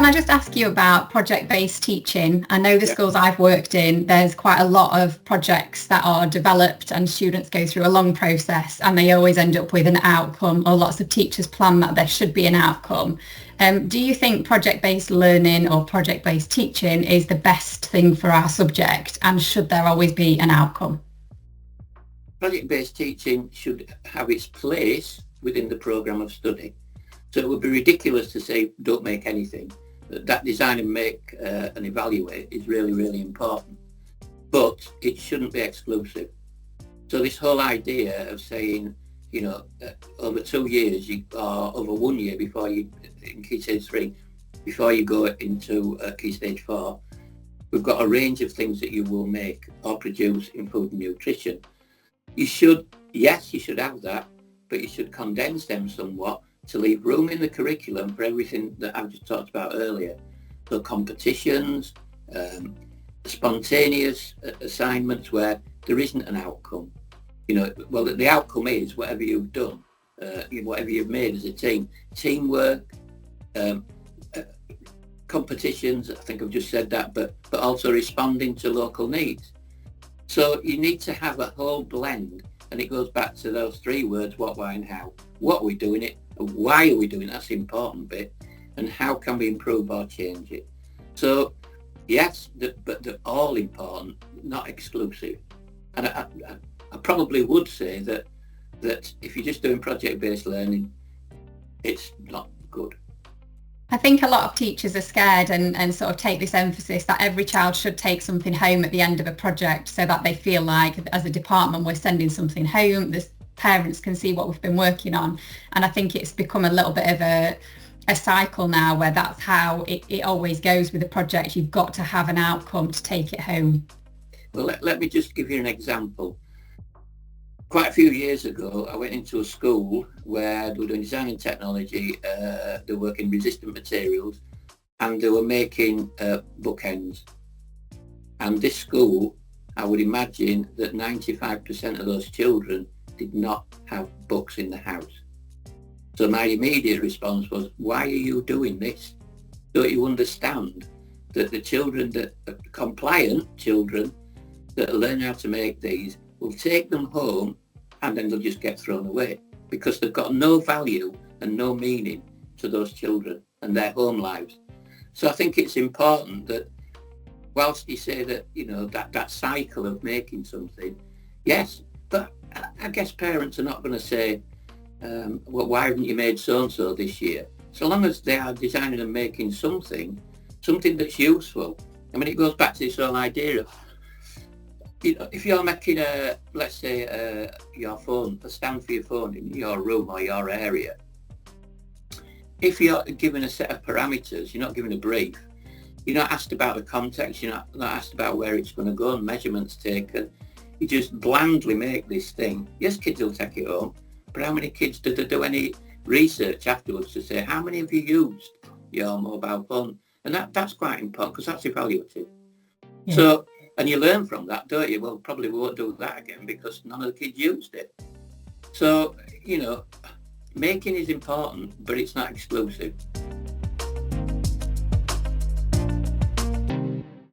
can I just ask you about project-based teaching? I know the Yeah. schools I've worked in, there's quite a lot of projects that are developed and students go through a long process and they always end up with an outcome, or lots of teachers plan that there should be an outcome. Do you think project-based learning or project-based teaching is the best thing for our subject, and should there always be an outcome? Project-based teaching should have its place within the programme of study. So it would be ridiculous to say don't make anything. That design and make and evaluate is really, really important. But it shouldn't be exclusive. So this whole idea of saying, over 2 years or over 1 year before you, in Key Stage 3, before you go into Key Stage 4, we've got a range of things that you will make or produce in food and nutrition. You should have that, but you should condense them somewhat to leave room in the curriculum for everything that I've just talked about earlier. So competitions, spontaneous assignments where there isn't an outcome. The outcome is whatever you've done, whatever you've made as a team. Teamwork, competitions, I think I've just said that, but also responding to local needs. So you need to have a whole blend, and it goes back to those 3 words, what, why and how. What are we doing it? Why are we doing it? That's the important bit. And how can we improve or change it? So yes, but they're all important, not exclusive. And I probably would say that if you're just doing project-based learning, it's not good. I think a lot of teachers are scared and sort of take this emphasis that every child should take something home at the end of a project, so that they feel like as a department we're sending something home, the parents can see what we've been working on. And I think it's become a little bit of a cycle now where that's how it always goes with a project. You've got to have an outcome to take it home. Well, let me just give you an example. Quite a few years ago, I went into a school where they were doing design and technology, they were working resistant materials, and they were making bookends. And this school, I would imagine that 95% of those children did not have books in the house. So my immediate response was, why are you doing this? Don't you understand that the children that are compliant children that learn how to make these will take them home and then they'll just get thrown away because they've got no value and no meaning to those children and their home lives. So I think it's important that whilst you say that, that cycle of making something, yes, but I guess parents are not going to say, well, why haven't you made so-and-so this year? So long as they are designing and making something that's useful. I mean, it goes back to this whole idea of, if you're making let's say your phone, a stand for your phone in your room or your area, if you're given a set of parameters, you're not given a brief, you're not asked about the context, you're not asked about where it's going to go and measurements taken, you just blandly make this thing. Yes, kids will take it home, but how many kids did they do any research afterwards to say, how many have you used your mobile phone? And that's quite important because that's evaluative. Yeah. So, and you learn from that, don't you? Well, probably won't do that again because none of the kids used it. So, making is important, but it's not exclusive.